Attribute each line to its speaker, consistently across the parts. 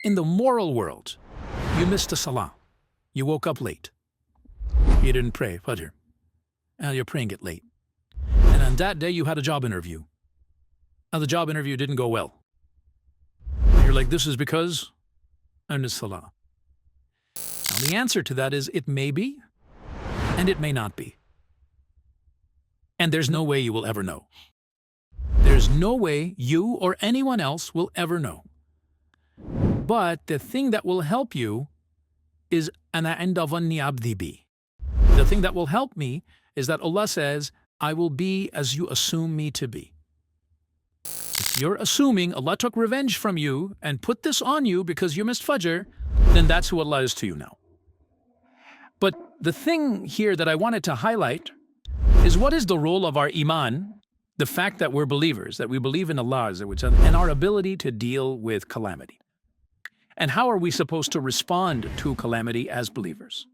Speaker 1: In the moral world, you missed a salah. You woke up late. You didn't pray, Fajr. And you're praying it late. And on that day, you had a job interview. Now, the job interview didn't go well. And you're like, this is because I missed salah. Now, the answer to that is it may be, and it may not be. And there's no way you will ever know. There's no way you or anyone else will ever know. But the thing that will help you is ana inda dhanni abdi bi. The thing that will help me is that Allah says, I will be as you assume me to be. If you're assuming Allah took revenge from you and put this on you because you missed Fajr, then that's who Allah is to you now. But the thing here that I wanted to highlight is what is the role of our iman, the fact that we're believers, that we believe in Allah, and our ability to deal with calamity. And how are we supposed to respond to calamity as believers?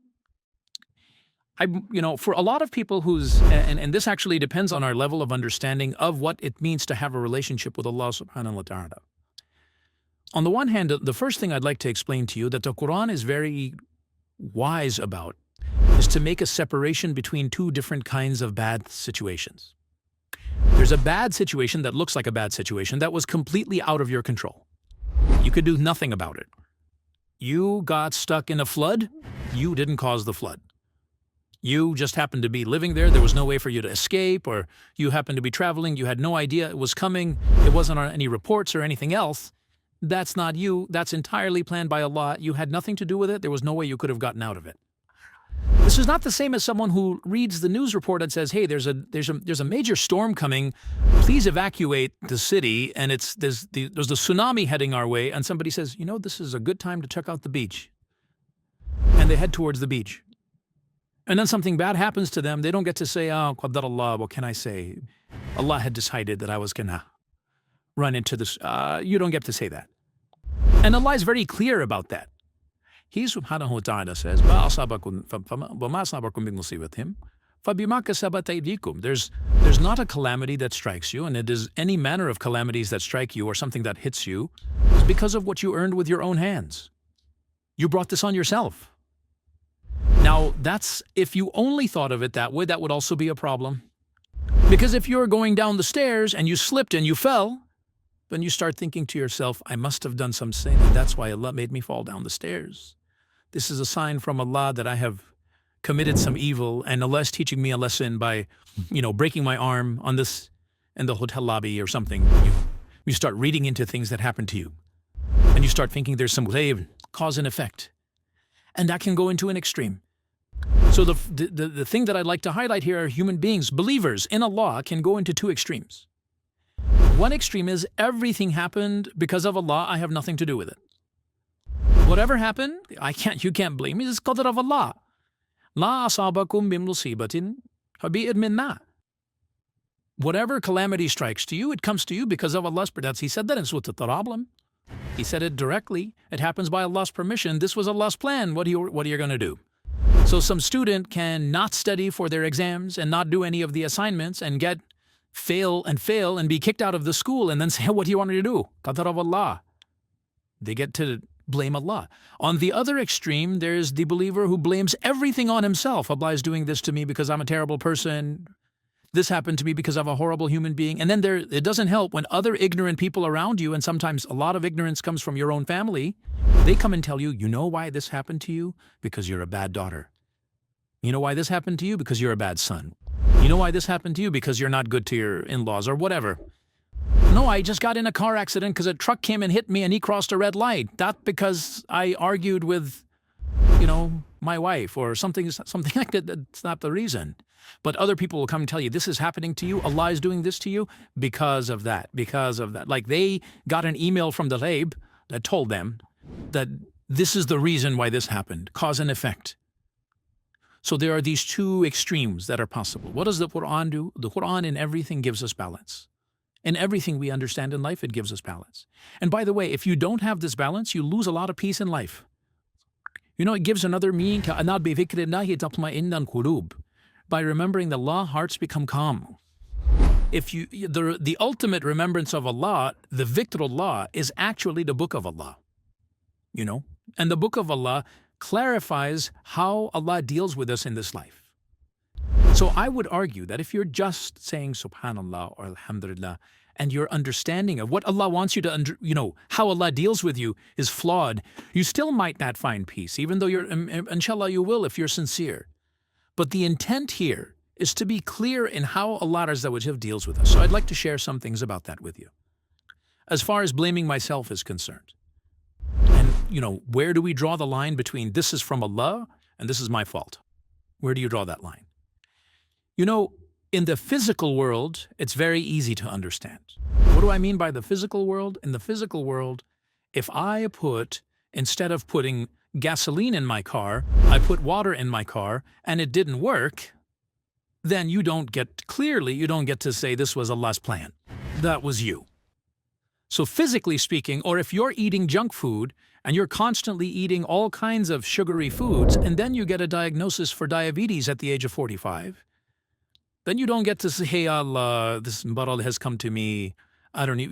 Speaker 1: For a lot of people and this actually depends on our level of understanding of what it means to have a relationship with Allah subhanahu wa ta'ala. On the one hand, the first thing I'd like to explain to you that the Quran is very wise about is to make a separation between two different kinds of bad situations. There's a bad situation that looks like a bad situation that was completely out of your control. You could do nothing about it. You got stuck in a flood. You didn't cause the flood. You just happened to be living there. There was no way for you to escape, or you happened to be traveling. You had no idea it was coming. It wasn't on any reports or anything else. That's not you. That's entirely planned by Allah. You had nothing to do with it. There was no way you could have gotten out of it. This is not the same as someone who reads the news report and says, hey, there's a major storm coming. Please evacuate the city, and there's the tsunami heading our way, and somebody says, this is a good time to check out the beach. And they head towards the beach. And then something bad happens to them. They don't get to say, oh, Qadar Allah, what can I say? Allah had decided that I was going to run into this. You don't get to say that. And Allah is very clear about that. He subhanahu wa ta'ala says, There's not a calamity that strikes you, and it is any manner of calamities that strike you or something that hits you is because of what you earned with your own hands. You brought this on yourself. Now, if you only thought of it that way, that would also be a problem. Because if you're going down the stairs and you slipped and you fell, then you start thinking to yourself, I must have done some sin, and that's why Allah made me fall down the stairs. This is a sign from Allah that I have committed some evil, and Allah is teaching me a lesson by, breaking my arm on this in the hotel lobby or something. You start reading into things that happen to you, and you start thinking there's some cause and effect. And that can go into an extreme. So the thing that I'd like to highlight here are human beings, believers in Allah, can go into two extremes. One extreme is everything happened because of Allah, I have nothing to do with it. Whatever happened, you can't blame me, it's qadr of Allah. La asabakum bim musibatin fabi'id minna. Whatever calamity strikes to you, it comes to you because of Allah's permission. He said that in Surah Al-Tarablam. He said it directly. It happens by Allah's permission. This was Allah's plan. What are you going to do? So some student can not study for their exams and not do any of the assignments and fail and be kicked out of the school and then say, what do you want me to do? Qadar of Allah. They get to blame Allah. On the other extreme, there's the believer who blames everything on himself. Allah is doing this to me because I'm a terrible person. This happened to me because I'm a horrible human being. And then it doesn't help when other ignorant people around you, and sometimes a lot of ignorance comes from your own family, they come and tell you, you know why this happened to you? Because you're a bad daughter. You know why this happened to you? Because you're a bad son. You know why this happened to you? Because you're not good to your in-laws or whatever. No, I just got in a car accident because a truck came and hit me and he crossed a red light. Not because I argued with, my wife or something like that. That's not the reason. But other people will come and tell you, this is happening to you. Allah is doing this to you because of that. Like they got an email from the Ghaib that told them that this is the reason why this happened. Cause and effect. So there are these two extremes that are possible. What does the Quran do? The Quran in everything gives us balance. In everything we understand in life, it gives us balance. And by the way, if you don't have this balance, you lose a lot of peace in life. It gives another meaning. By remembering Allah, hearts become calm. The ultimate remembrance of Allah, the dhikr Allah, is actually the book of Allah. And the Book of Allah clarifies how Allah deals with us in this life. So I would argue that if you're just saying Subhanallah or Alhamdulillah, and your understanding of what Allah wants you to, how Allah deals with you is flawed, you still might not find peace, even though inshallah you will if you're sincere. But the intent here is to be clear in how Allah Azza wa Jal deals with us. So I'd like to share some things about that with you. As far as blaming myself is concerned, and, where do we draw the line between this is from Allah and this is my fault? Where do you draw that line? In the physical world, it's very easy to understand. What do I mean by the physical world? In the physical world, if I instead of putting gasoline in my car, I put water in my car and it didn't work, then you don't get to say this was Allah's plan. That was you. So physically speaking, or if you're eating junk food and you're constantly eating all kinds of sugary foods and then you get a diagnosis for diabetes at the age of 45, then you don't get to say, hey Allah, this marad has come to me. I don't need,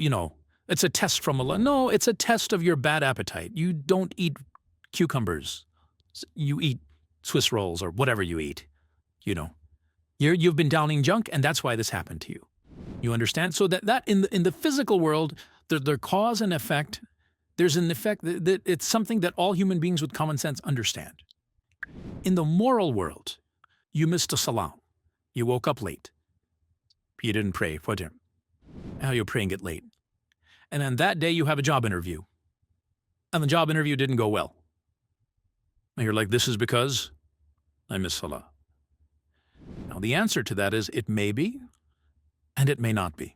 Speaker 1: it's a test from Allah. No, it's a test of your bad appetite. You don't eat cucumbers. You eat Swiss rolls or whatever you eat, You've been downing junk and that's why this happened to you. You understand? So that in the physical world, their cause and effect, there's an effect that it's something that all human beings with common sense understand. In the moral world, you missed a salam. You woke up late. You didn't pray Fajr. Now you're praying it late. And on that day you have a job interview. And the job interview didn't go well. And you're like, this is because I missed Salah. Now the answer to that is it may be and it may not be.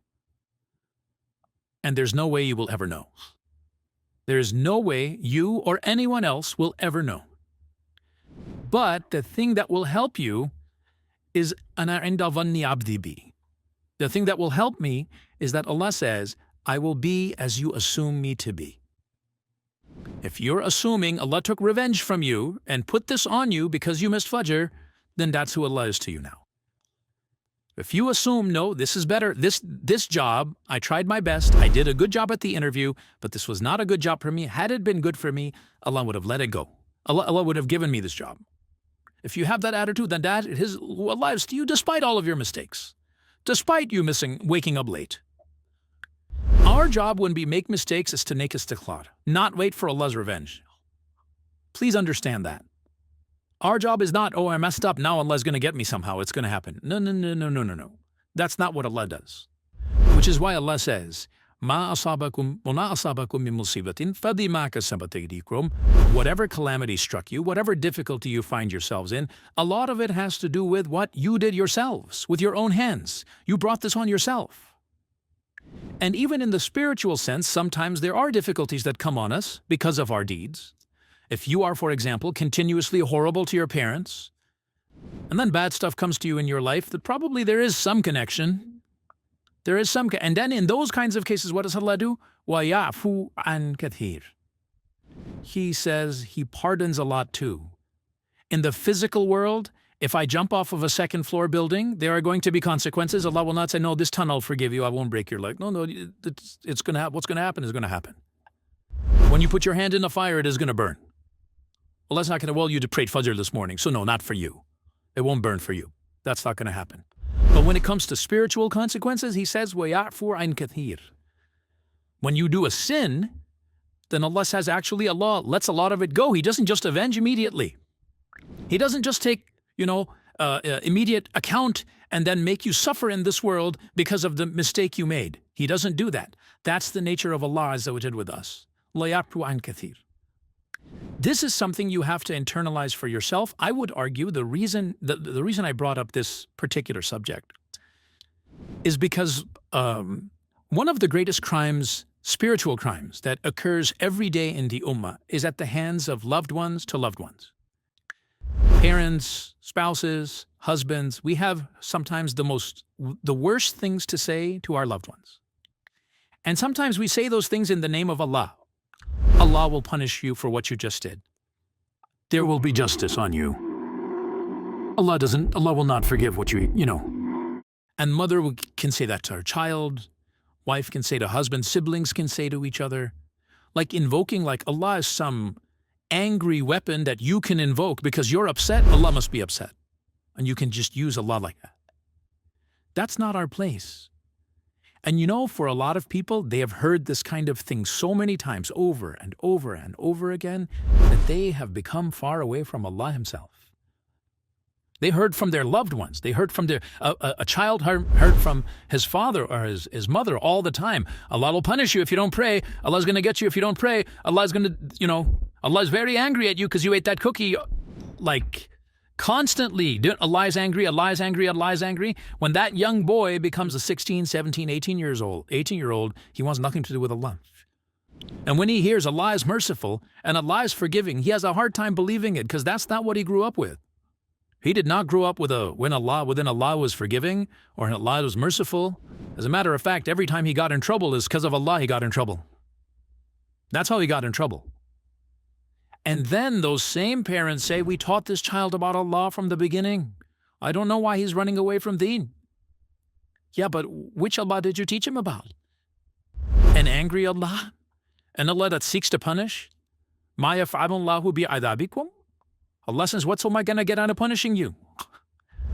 Speaker 1: And there's no way you will ever know. There's no way you or anyone else will ever know. But the thing that will help you is ana inda dhanni abdi bi. The thing that will help me is that Allah says, I will be as you assume me to be. If you're assuming Allah took revenge from you and put this on you because you missed Fajr, then that's who Allah is to you now. If you assume, no, this is better, this job, I tried my best, I did a good job at the interview, but this was not a good job for me. Had it been good for me, Allah would have let it go. Allah would have given me this job. If you have that attitude, then Allah is to you despite all of your mistakes, despite you waking up late. Our job when we make mistakes is to make istighfar, not wait for Allah's revenge. Please understand that. Our job is not, I messed up, now Allah is going to get me somehow, it's going to happen. No. That's not what Allah does. Which is why Allah says, مَا أَصَابَكُمْ مِّن مُّصِيبَةٍ فَبِمَا كَسَبَتْ أَيْدِيكُمْ. Whatever calamity struck you, whatever difficulty you find yourselves in, a lot of it has to do with what you did yourselves, with your own hands. You brought this on yourself. And even in the spiritual sense, sometimes there are difficulties that come on us because of our deeds. If you are, for example, continuously horrible to your parents, and then bad stuff comes to you in your life, that probably there is some connection. And then in those kinds of cases, what does Allah do? وَيَعْفُو عَنْ كَثِيرٍ. He says He pardons a lot too. In the physical world, if I jump off of a second floor building, there are going to be consequences. Allah will not say, no, this time I'll forgive you, I won't break your leg. No, it's going to happen. What's going to happen is going to happen. When you put your hand in the fire, it is going to burn. Well, that's not going to, you prayed Fajr this morning, so no, not for you. It won't burn for you. That's not going to happen. But when it comes to spiritual consequences, He says, وَيَعْفُو عَنْ كَثِيرٍ. When you do a sin, then Allah says, actually, Allah lets a lot of it go. He doesn't just avenge immediately. He doesn't just take, immediate account and then make you suffer in this world because of the mistake you made. He doesn't do that. That's the nature of Allah Azza wa Jal with us. وَيَعْفُو عَنْ كَثِيرٍ. This is something you have to internalize for yourself. I would argue the reason I brought up this particular subject is because one of the greatest crimes, spiritual crimes, that occurs every day in the ummah is at the hands of loved ones to loved ones. Parents, spouses, husbands, we have sometimes the worst things to say to our loved ones. And sometimes we say those things in the name of Allah. Allah will punish you for what you just did. There will be justice on you. Allah will not forgive what you. And mother can say that to her child, wife can say to husband, siblings can say to each other, like invoking like Allah is some angry weapon that you can invoke because you're upset, Allah must be upset. And you can just use Allah like that. That's not our place. And you know, for a lot of people, they have heard this kind of thing so many times over and over and over again that they have become far away from Allah Himself. They heard from their loved ones. They heard from a child heard from his father or his mother all the time. Allah will punish you if you don't pray. Allah's going to get you if you don't pray. Allah's going to, Allah's very angry at you because you ate that cookie. Like, constantly, Allah is angry, Allah is angry, Allah is angry. When that young boy becomes a 16, 17, 18-year-old, he wants nothing to do with Allah. And when he hears Allah is merciful and Allah is forgiving, he has a hard time believing it because that's not what he grew up with. He did not grow up with within Allah was forgiving or Allah was merciful. As a matter of fact, every time he got in trouble is because of Allah he got in trouble. That's how he got in trouble. And then those same parents say, we taught this child about Allah from the beginning. I don't know why he's running away from deen. Yeah, but which Allah did you teach him about? An angry Allah? An Allah that seeks to punish? Ma yaf'alullahu bi'adabikum? Allah says, what am I going to get out of punishing you?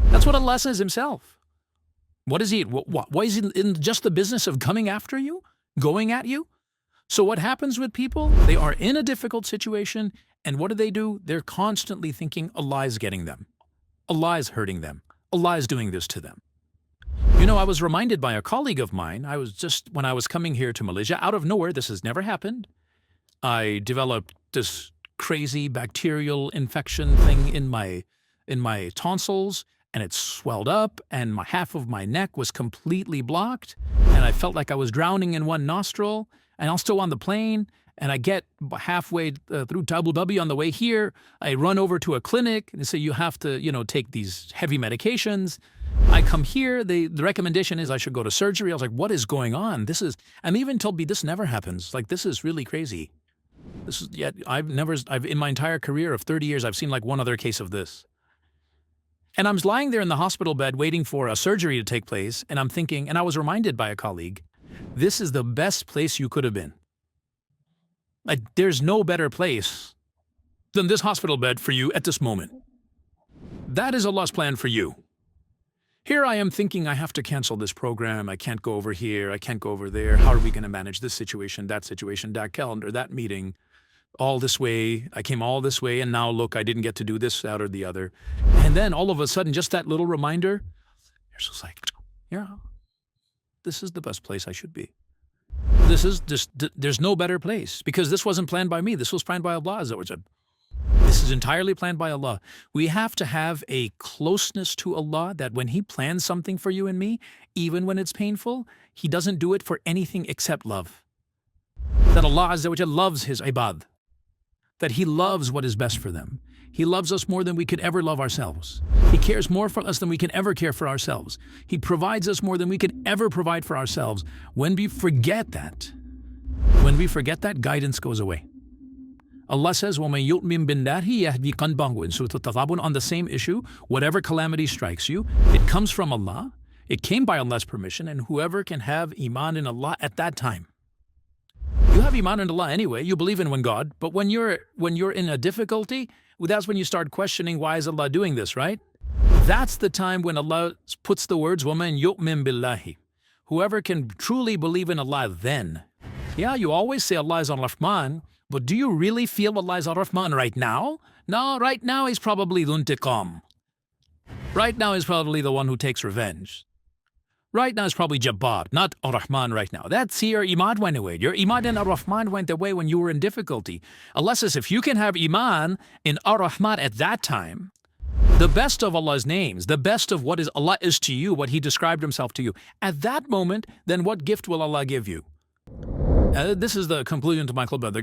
Speaker 1: That's what Allah says Himself. What is He? Why is He in just the business of coming after you? Going at you? So what happens with people? They are in a difficult situation, and what do? They're constantly thinking Allah is getting them. Allah is hurting them. Allah is doing this to them. You know, I was reminded by a colleague of mine, when I was coming here to Malaysia, out of nowhere, this has never happened. I developed this crazy bacterial infection thing in my tonsils, and it swelled up, and half of my neck was completely blocked, and I felt like I was drowning in one nostril, and I'm still on the plane, and I get halfway through Abu Dhabi on the way here, I run over to a clinic, and they say you have to, take these heavy medications. I come here, the recommendation is I should go to surgery. I was like, what is going on? I'm even told me this never happens. Like, this is really crazy. In my entire career of 30 years, I've seen like one other case of this. And I'm lying there in the hospital bed waiting for a surgery to take place, and I'm thinking, and I was reminded by a colleague, this is the best place you could have been. Like, there's no better place than this hospital bed for you at this moment. That is Allah's plan for you. Here I am thinking I have to cancel this program, I can't go over here, I can't go over there, how are we going to manage this situation, that calendar, that meeting, all this way, I came all this way, and now look, I didn't get to do this, that, or the other. And then all of a sudden, just that little reminder, you're just like, yeah, this is the best place I should be. There's no better place, because this wasn't planned by me, this was planned by Allah. This is entirely planned by Allah. We have to have a closeness to Allah that when He plans something for you and me, even when it's painful, He doesn't do it for anything except love. That Allah Azza wa Jalla loves His ibad. That He loves what is best for them. He loves us more than we could ever love ourselves. He cares more for us than we can ever care for ourselves. He provides us more than we could ever provide for ourselves. When we forget that, guidance goes away. Allah says, وَمَن يُؤْمِن بِاللَّهِ يَهْدِي قَلْبَهُ. In Surah At-Taghabun, on the same issue, whatever calamity strikes you, it comes from Allah, it came by Allah's permission, and whoever can have iman in Allah at that time. You have iman in Allah anyway, you believe in one God, but when you're in a difficulty, that's when you start questioning, why is Allah doing this, right? That's the time when Allah puts the words, وَمَن يُؤْمِن بِاللَّهِ. Whoever can truly believe in Allah then. Yeah, you always say Allah is Ar-Rahman, but do you really feel Allah is Ar-Rahman right now? No, right now He's probably Dhuntiqam. Right now He's probably the one who takes revenge. Right now He's probably Jabbar, not Ar-Rahman right now. That's your iman went away. Your iman in Ar-Rahman went away when you were in difficulty. Allah says if you can have iman in Ar-Rahman at that time, the best of Allah's names, the best of what is Allah is to you, what He described Himself to you, at that moment, then what gift will Allah give you? This is the conclusion to my khutbah.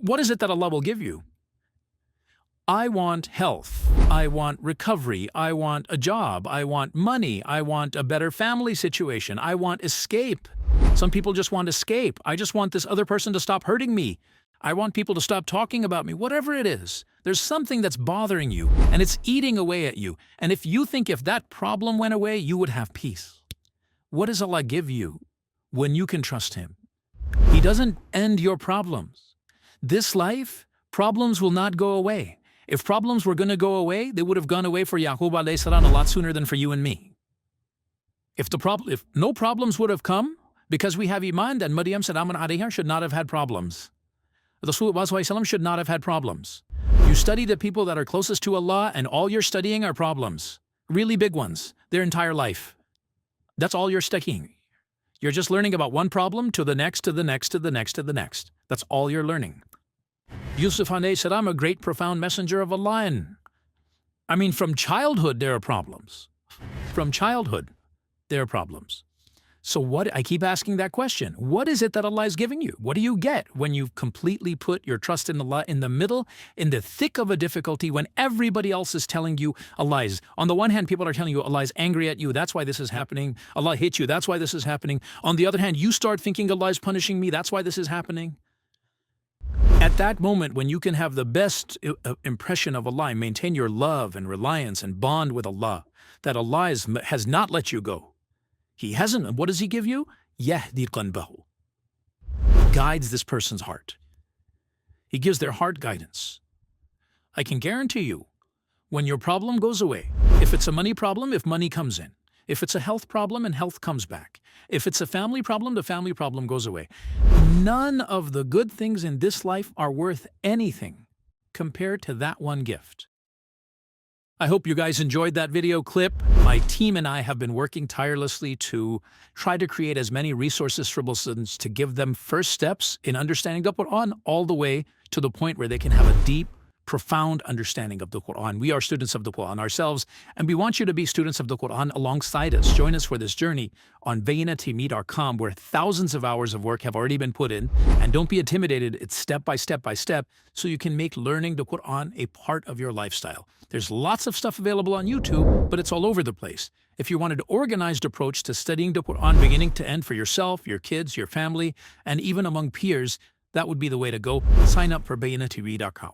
Speaker 1: What is it that Allah will give you? I want health. I want recovery. I want a job. I want money. I want a better family situation. I want escape. Some people just want escape. I just want this other person to stop hurting me. I want people to stop talking about me. Whatever it is, there's something that's bothering you, and it's eating away at you. And if you think if that problem went away, you would have peace. What does Allah give you when you can trust Him? He doesn't end your problems. This life Problems will not go away. If problems were going to go away, they would have gone away for Yaqub alayhi salam a lot sooner than for you and me. If no problems would have come, because we have Iman, then Maryam salam alayha should not have had problems. Rasulullah should not have had problems. You study the people that are closest to Allah, and all you're studying are problems. Really big ones, their entire life. That's all you're studying. You're just learning about one problem to the next, to the next, to the next, to the next. That's all you're learning. Yusuf alayhi salam, a great profound messenger of Allah. And from childhood there are problems. From childhood there are problems. So I keep asking that question. What is it that Allah is giving you? What do you get when you completely put your trust in Allah in the middle, in the thick of a difficulty, when everybody else is telling you Allah is? On the one hand, people are telling you Allah is angry at you, that's why this is happening. Allah hates you, that's why this is happening. On the other hand, you start thinking Allah is punishing me, that's why this is happening. At that moment, when you can have the best impression of Allah, maintain your love and reliance and bond with Allah, that Allah has not let you go. He hasn't. And what does He give you? Yahdi qalbahu. Guides this person's heart. He gives their heart guidance. I can guarantee you, when your problem goes away, if it's a money problem, if money comes in, if it's a health problem and health comes back, if it's a family problem, the family problem goes away. None of the good things in this life are worth anything compared to that one gift. I hope you guys enjoyed that video clip. My team and I have been working tirelessly to try to create as many resources for Muslims to give them first steps in understanding the Quran all the way to the point where they can have a deep, profound understanding of the Quran. We are students of the Quran ourselves, and we want you to be students of the Quran alongside us. Join us for this journey on bayyinatv.com, where thousands of hours of work have already been put in. And don't be intimidated, it's step by step by step, so you can make learning the Quran a part of your lifestyle. There's lots of stuff available on YouTube, but it's all over the place. If you wanted an organized approach to studying the Quran beginning to end for yourself, your kids, your family, and even among peers, that would be the way to go. Sign up for bayyinatv.com.